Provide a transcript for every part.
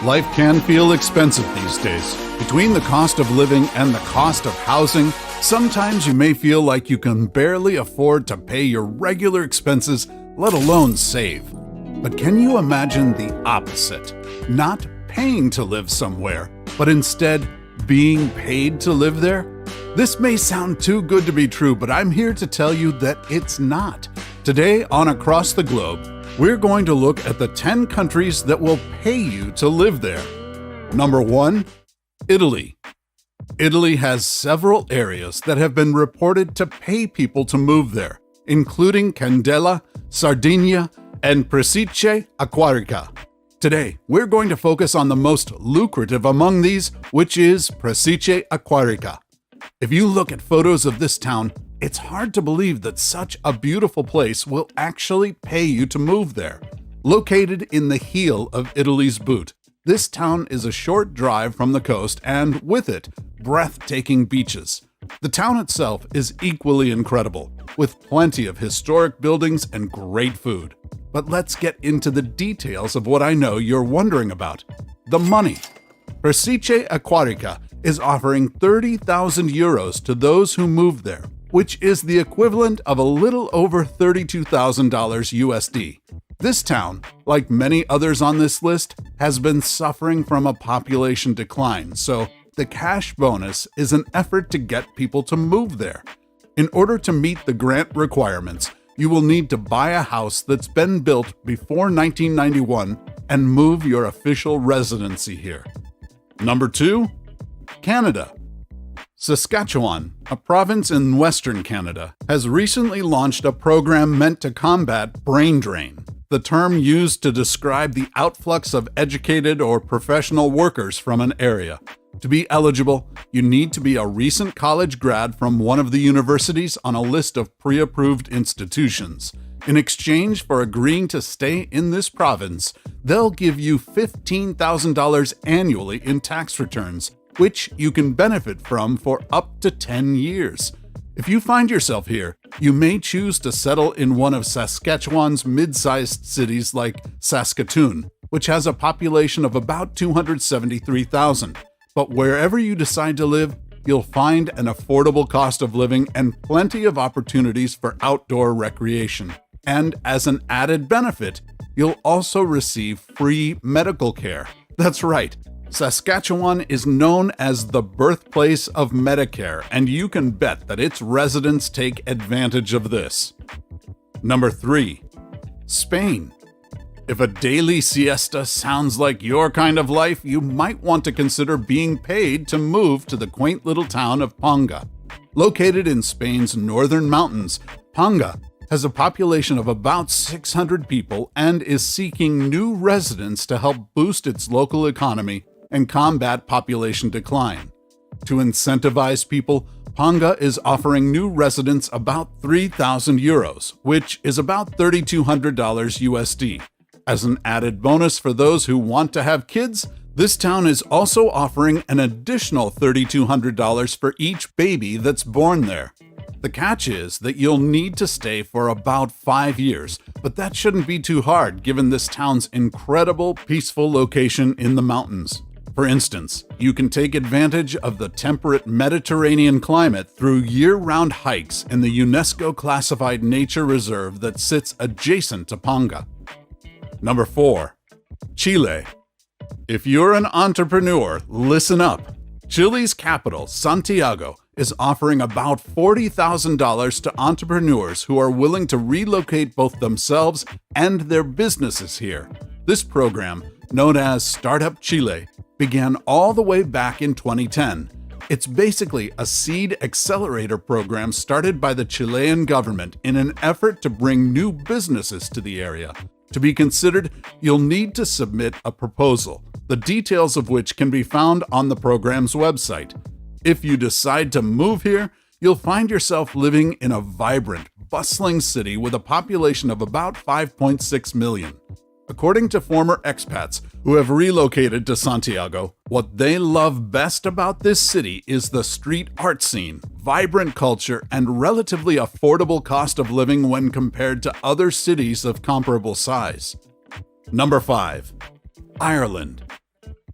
Life can feel expensive these days. Between the cost of living and the cost of housing, sometimes you may feel like you can barely afford to pay your regular expenses, let alone save. But can you imagine the opposite? Not paying to live somewhere, but instead being paid to live there? This may sound too good to be true, but I'm here to tell you that it's not. Today on Across the Globe, we're going to look at the 10 countries that will pay you to live there. Number 1, Italy. Italy has several areas that have been reported to pay people to move there, including Candela, Sardinia, and Picturesque Aquarica. Today, we're going to focus on the most lucrative among these, which is Picturesque Aquarica. If you look at photos of this town, it's hard to believe that such a beautiful place will actually pay you to move there. Located in the heel of Italy's boot, this town is a short drive from the coast and, with it, breathtaking beaches. The town itself is equally incredible, with plenty of historic buildings and great food. But let's get into the details of what I know you're wondering about: the money. Picturesque Aquarica is offering 30,000 euros to those who move there, which is the equivalent of a little over $32,000 USD. This town, like many others on this list, has been suffering from a population decline, so the cash bonus is an effort to get people to move there. In order to meet the grant requirements, you will need to buy a house that's been built before 1991 and move your official residency here. Number 2, Canada. Saskatchewan, a province in Western Canada, has recently launched a program meant to combat brain drain, the term used to describe the outflux of educated or professional workers from an area. To be eligible, you need to be a recent college grad from one of the universities on a list of pre-approved institutions. In exchange for agreeing to stay in this province, they'll give you $15,000 annually in tax returns, which you can benefit from for up to 10 years. If you find yourself here, you may choose to settle in one of Saskatchewan's mid-sized cities like Saskatoon, which has a population of about 273,000. But wherever you decide to live, you'll find an affordable cost of living and plenty of opportunities for outdoor recreation. And as an added benefit, you'll also receive free medical care. That's right. Saskatchewan is known as the birthplace of Medicare, and you can bet that its residents take advantage of this. Number 3, Spain. If a daily siesta sounds like your kind of life, you might want to consider being paid to move to the quaint little town of Panga. Located in Spain's northern mountains, Panga has a population of about 600 people and is seeking new residents to help boost its local economy and combat population decline. To incentivize people, Panga is offering new residents about 3,000 euros, which is about $3,200 USD. As an added bonus for those who want to have kids, this town is also offering an additional $3,200 for each baby that's born there. The catch is that you'll need to stay for about 5 years, but that shouldn't be too hard given this town's incredible, peaceful location in the mountains. For instance, you can take advantage of the temperate Mediterranean climate through year-round hikes in the UNESCO-classified nature reserve that sits adjacent to Panga. Number 4, Chile. If you're an entrepreneur, listen up. Chile's capital, Santiago, is offering about $40,000 to entrepreneurs who are willing to relocate both themselves and their businesses here. This program, known as Startup Chile, began all the way back in 2010. It's basically a seed accelerator program started by the Chilean government in an effort to bring new businesses to the area. To be considered, you'll need to submit a proposal, the details of which can be found on the program's website. If you decide to move here, you'll find yourself living in a vibrant, bustling city with a population of about 5.6 million. According to former expats who have relocated to Santiago, what they love best about this city is the street art scene, vibrant culture, and relatively affordable cost of living when compared to other cities of comparable size. Number 5, Ireland.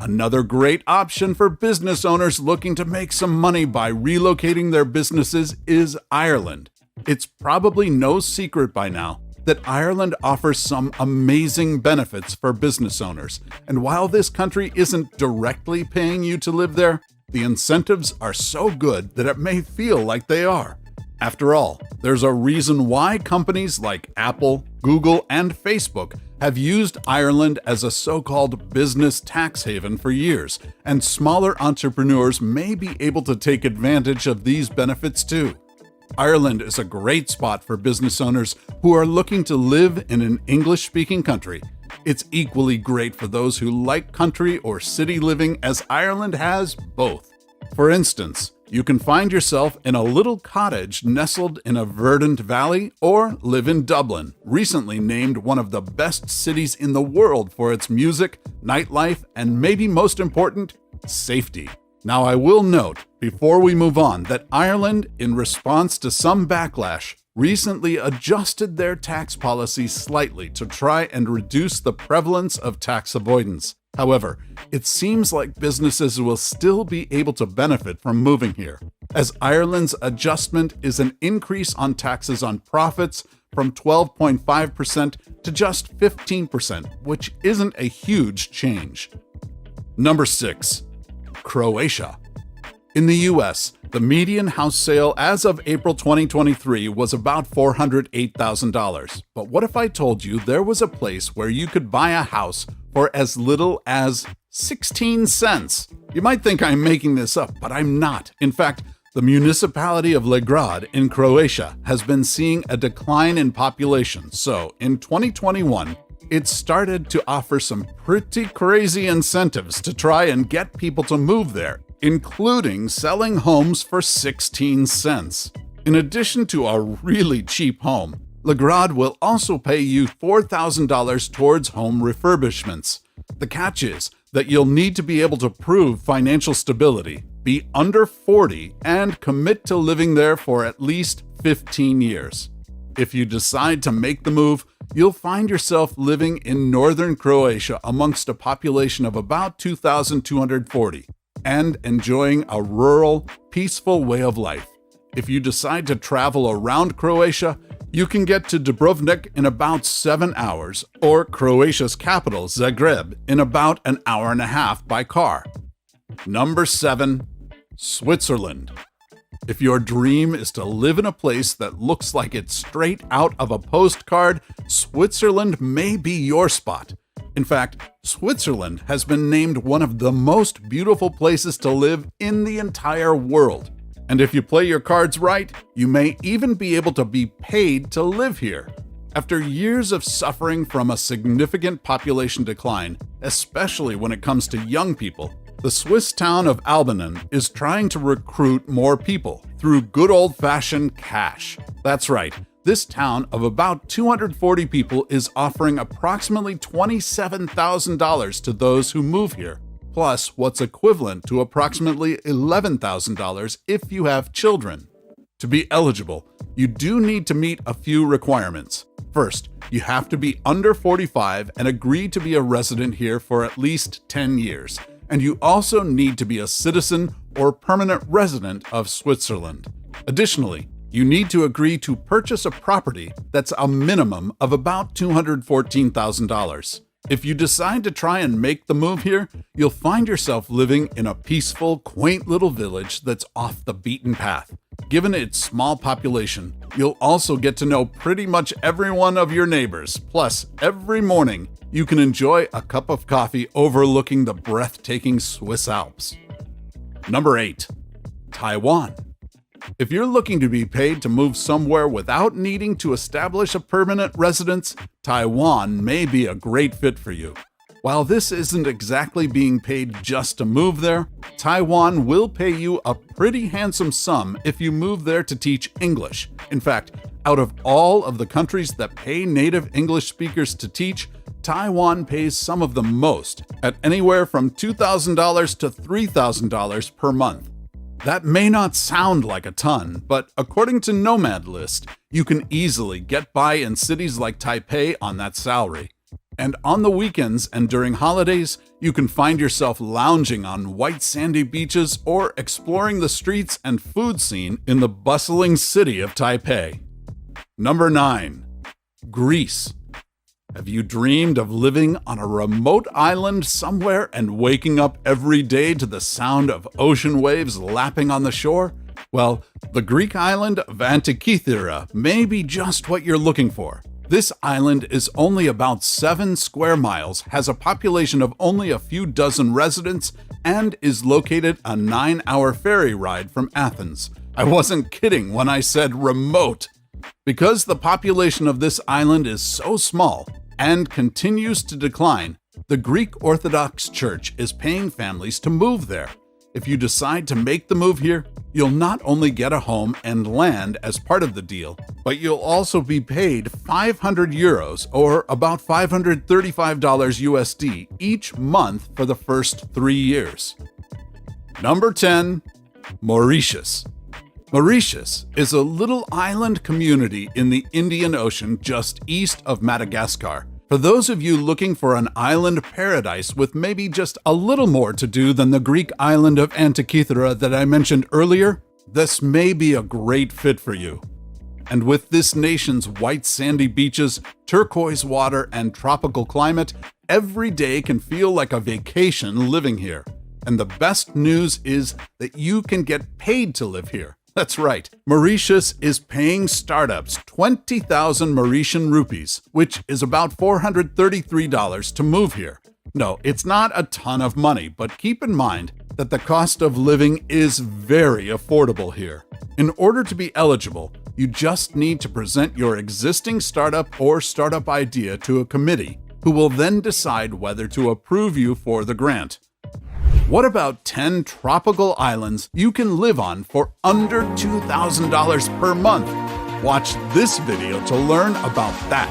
Another great option for business owners looking to make some money by relocating their businesses is Ireland. It's probably no secret by now that Ireland offers some amazing benefits for business owners, and while this country isn't directly paying you to live there, the incentives are so good that it may feel like they are. After all, there's a reason why companies like Apple, Google, and Facebook have used Ireland as a so-called business tax haven for years, and smaller entrepreneurs may be able to take advantage of these benefits too. Ireland is a great spot for business owners who are looking to live in an English-speaking country. It's equally great for those who like country or city living, as Ireland has both. For instance, you can find yourself in a little cottage nestled in a verdant valley, or live in Dublin, recently named one of the best cities in the world for its music, nightlife, and maybe most important, safety. Now, I will note, before we move on, that Ireland, in response to some backlash, recently adjusted their tax policy slightly to try and reduce the prevalence of tax avoidance. However, it seems like businesses will still be able to benefit from moving here, as Ireland's adjustment is an increase on taxes on profits from 12.5% to just 15%, which isn't a huge change. Number 6. Croatia. In the US, the median house sale as of April 2023 was about $408,000. But what if I told you there was a place where you could buy a house for as little as 16 cents? You might think I'm making this up, but I'm not. In fact, the municipality of Legrad in Croatia has been seeing a decline in population. So, in 2021, it started to offer some pretty crazy incentives to try and get people to move there, including selling homes for 16 cents. In addition to a really cheap home, Legrad will also pay you $4,000 towards home refurbishments. The catch is that you'll need to be able to prove financial stability, be under 40, and commit to living there for at least 15 years. If you decide to make the move, you'll find yourself living in northern Croatia amongst a population of about 2,240 and enjoying a rural, peaceful way of life. If you decide to travel around Croatia, you can get to Dubrovnik in about 7 hours, or Croatia's capital, Zagreb, in about an hour and a half by car. Number 7. Switzerland. If your dream is to live in a place that looks like it's straight out of a postcard, Switzerland may be your spot. In fact, Switzerland has been named one of the most beautiful places to live in the entire world. And if you play your cards right, you may even be able to be paid to live here. After years of suffering from a significant population decline, especially when it comes to young people, the Swiss town of Albanen is trying to recruit more people through good old-fashioned cash. That's right, this town of about 240 people is offering approximately $27,000 to those who move here, plus what's equivalent to approximately $11,000 if you have children. To be eligible, you do need to meet a few requirements. First, you have to be under 45 and agree to be a resident here for at least 10 years. And you also need to be a citizen or permanent resident of Switzerland. Additionally, you need to agree to purchase a property that's a minimum of about $214,000. If you decide to try and make the move here, you'll find yourself living in a peaceful, quaint little village that's off the beaten path. Given its small population, you'll also get to know pretty much every one of your neighbors. Plus, every morning, you can enjoy a cup of coffee overlooking the breathtaking Swiss Alps. Number 8. Taiwan. If you're looking to be paid to move somewhere without needing to establish a permanent residence, Taiwan may be a great fit for you. While this isn't exactly being paid just to move there, Taiwan will pay you a pretty handsome sum if you move there to teach English. In fact, out of all of the countries that pay native English speakers to teach, Taiwan pays some of the most, at anywhere from $2,000 to $3,000 per month. That may not sound like a ton, but according to Nomad List, you can easily get by in cities like Taipei on that salary. and on the weekends and during holidays, you can find yourself lounging on white sandy beaches or exploring the streets and food scene in the bustling city of Taipei. Number 9. Greece. Have you dreamed of living on a remote island somewhere and waking up every day to the sound of ocean waves lapping on the shore? Well, the Greek island of Antikythera may be just what you're looking for. This island is only about 7 square miles, has a population of only a few dozen residents, and is located a 9-hour ferry ride from Athens. I wasn't kidding when I said remote. Because the population of this island is so small and continues to decline, the Greek Orthodox Church is paying families to move there. If you decide to make the move here, you'll not only get a home and land as part of the deal, but you'll also be paid 500 euros or about $535 USD each month for the first 3 years. Number 10. Mauritius. Mauritius is a little island community in the Indian Ocean just east of Madagascar. For those of you looking for an island paradise with maybe just a little more to do than the Greek island of Antikythera that I mentioned earlier, this may be a great fit for you. And with this nation's white sandy beaches, turquoise water, and tropical climate, every day can feel like a vacation living here. And the best news is that you can get paid to live here. That's right, Mauritius is paying startups 20,000 Mauritian rupees, which is about $433 to move here. No, it's not a ton of money, but keep in mind that the cost of living is very affordable here. In order to be eligible, you just need to present your existing startup or startup idea to a committee, who will then decide whether to approve you for the grant. What about 10 tropical islands you can live on for under $2,000 per month? Watch this video to learn about that.